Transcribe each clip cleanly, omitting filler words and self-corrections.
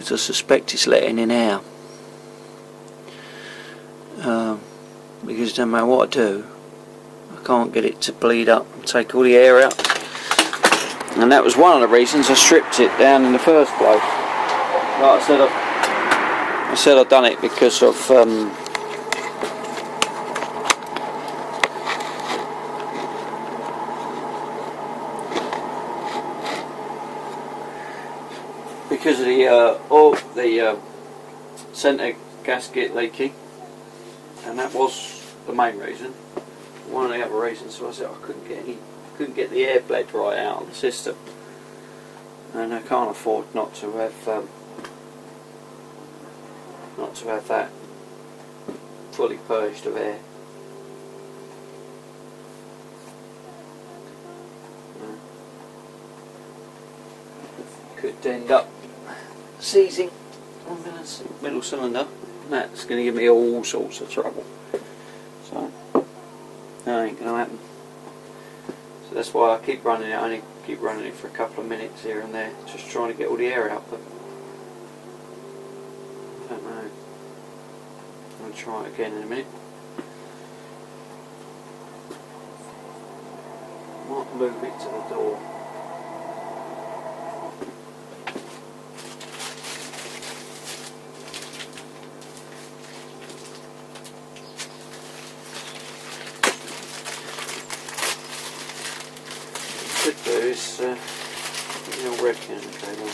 because I suspect it's letting in air. Because no matter what I do, I can't get it to bleed up and take all the air out. And that was one of the reasons I stripped it down in the first place. Like I said I've done it because of the centre gasket leaking, and that was the main reason. One of the other reasons was that I couldn't get the air bled right out of the system, and I can't afford not to have that fully purged of air. Could end up seizing on the middle cylinder, and that's going to give me all sorts of trouble. So that ain't going to happen. So that's why I keep running it. I only keep running it for a couple of minutes here and there, just trying to get all the air out. But I don't know. I'm going to try it again in a minute. Might move it to the door. Could do is red can cable.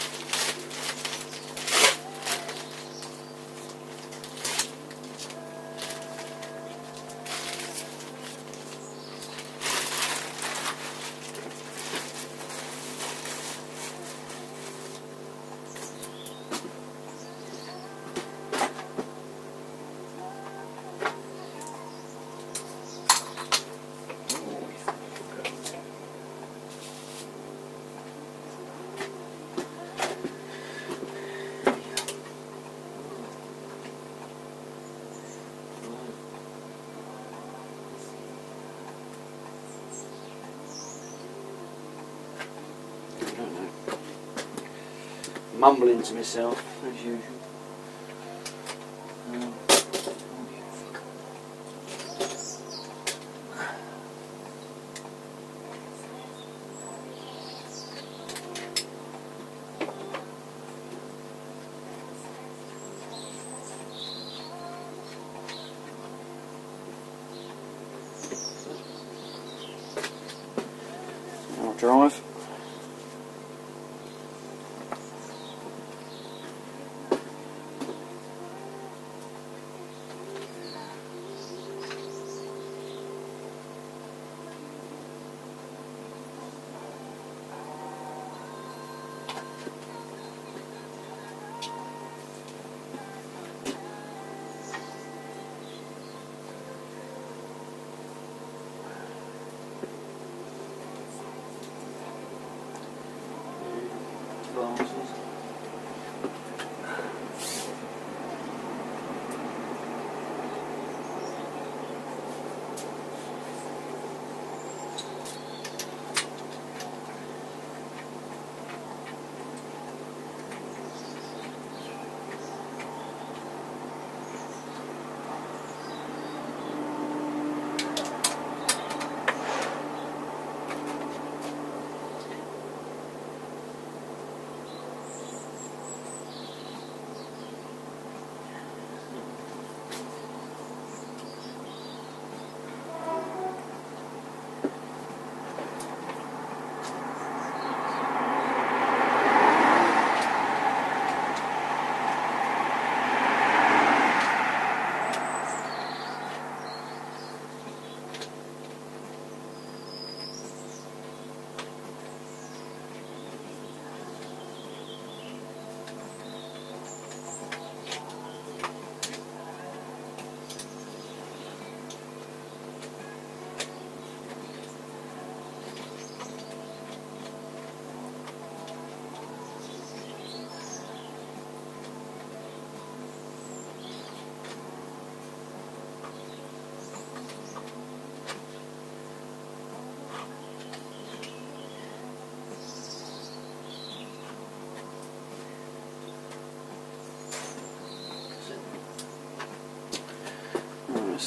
Mumbling to myself as usual. I'll drive.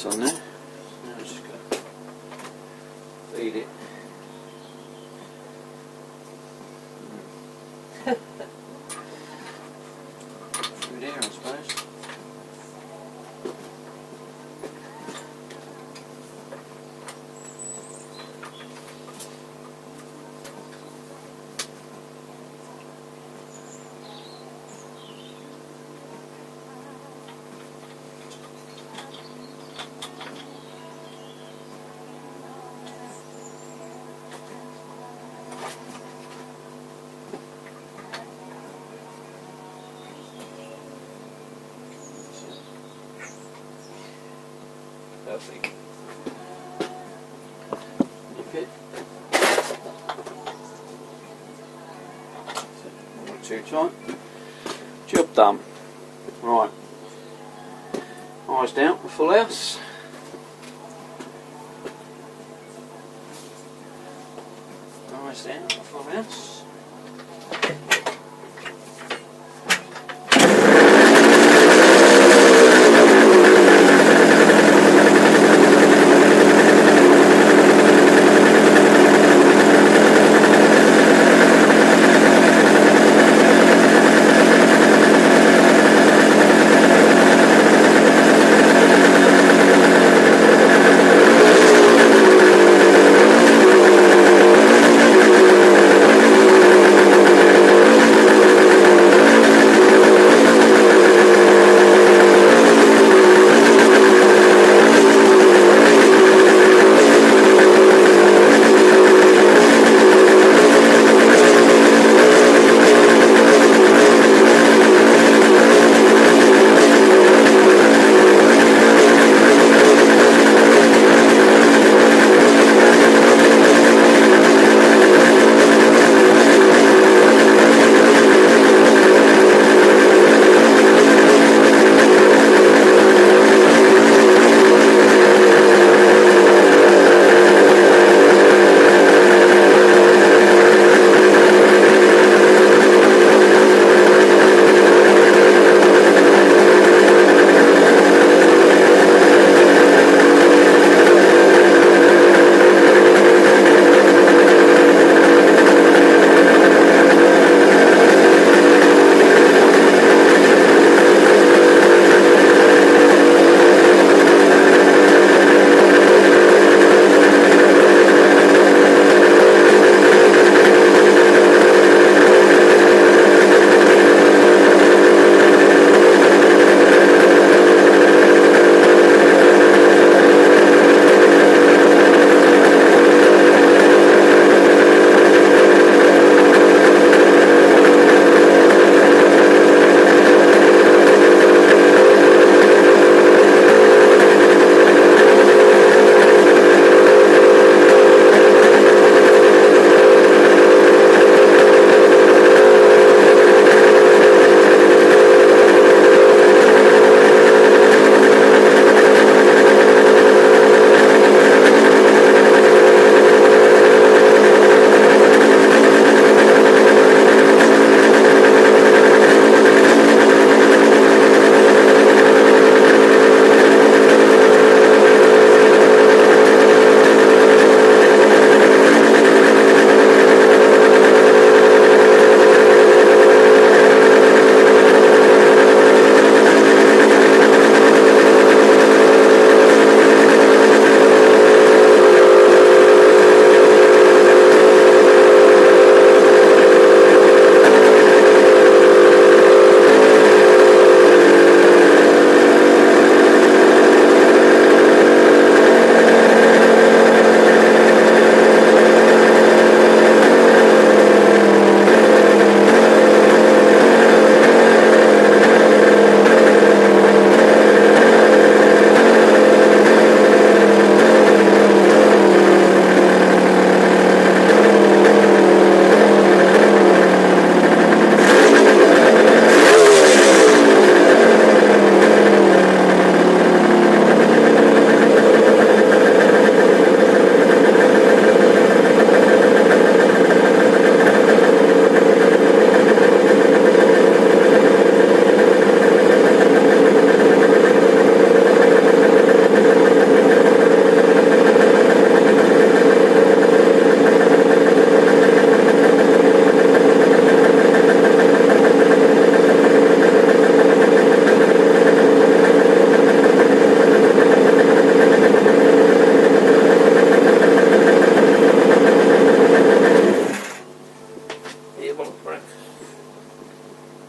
that's on there. Now I'm just going to feed it. Through there, I suppose. Perfect. Nip it. Not too tight. Job done. Right. Eyes down for full house. Eyes down for full house.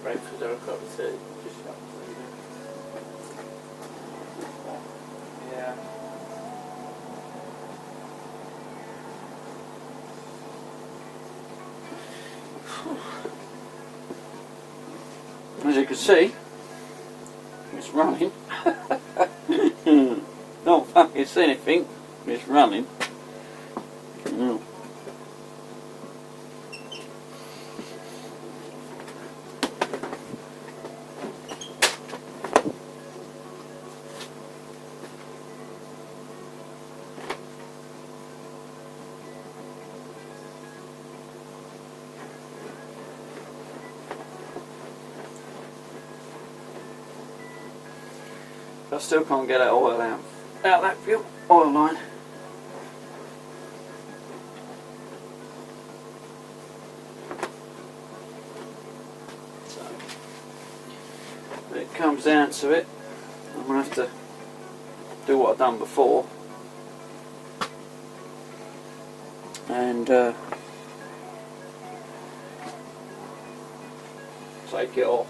breakfast or a cup of tea. Just yeah. As you can see, it's running. Not fucking see anything, it's running. Mm. I still can't get that oil out that fuel oil line. So when it comes down to it, I'm going to have to do what I've done before and take it off.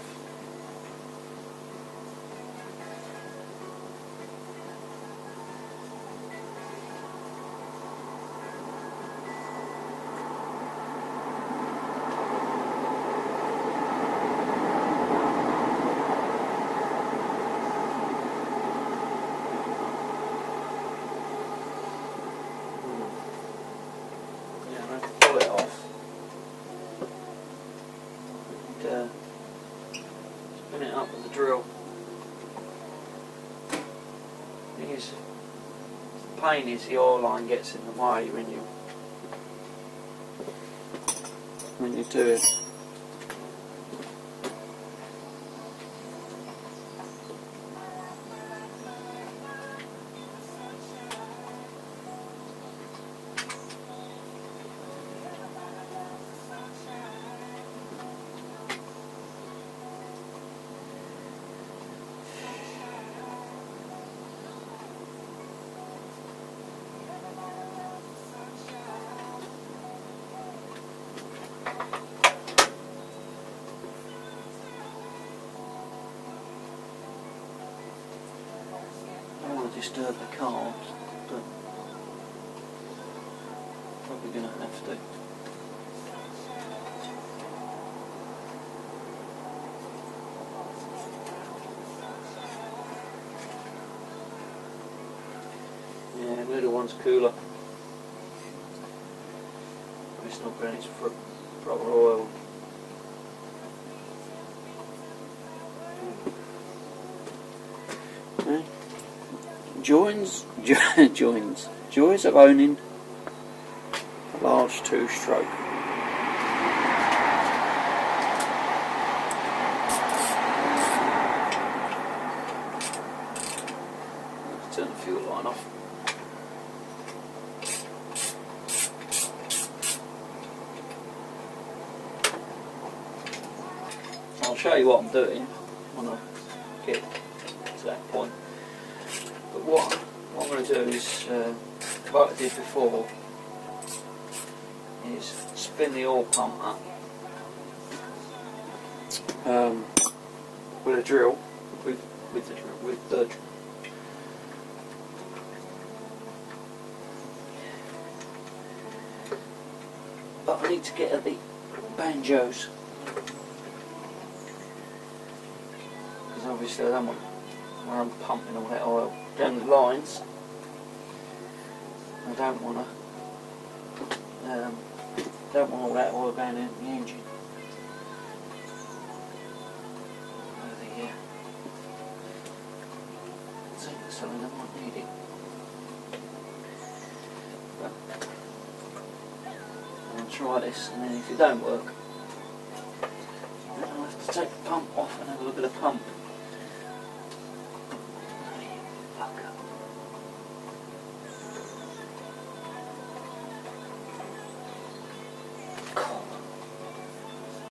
Pull it off and spin it up with a drill. The pain is the oil line gets in the way when you do it. Disturb the carbs, but probably going to have to. Yeah, the little one's cooler. It's not getting its proper oil. Okay. Joys of owning a large two-stroke. Let's turn the fuel line off. I'll show you what I'm doing when I get to that point. But what I'm going to do is, like I did before, is spin the oil pump up with a drill, with the drill. But I need to get at the banjos, because obviously I don't want where I'm pumping all that oil down the lines. I don't want all that oil going in the engine. Over here. I think that's something I might need it. But I'll try this, and then if it don't work, then I'll have to take the pump off and have a look at the pump. Fucker.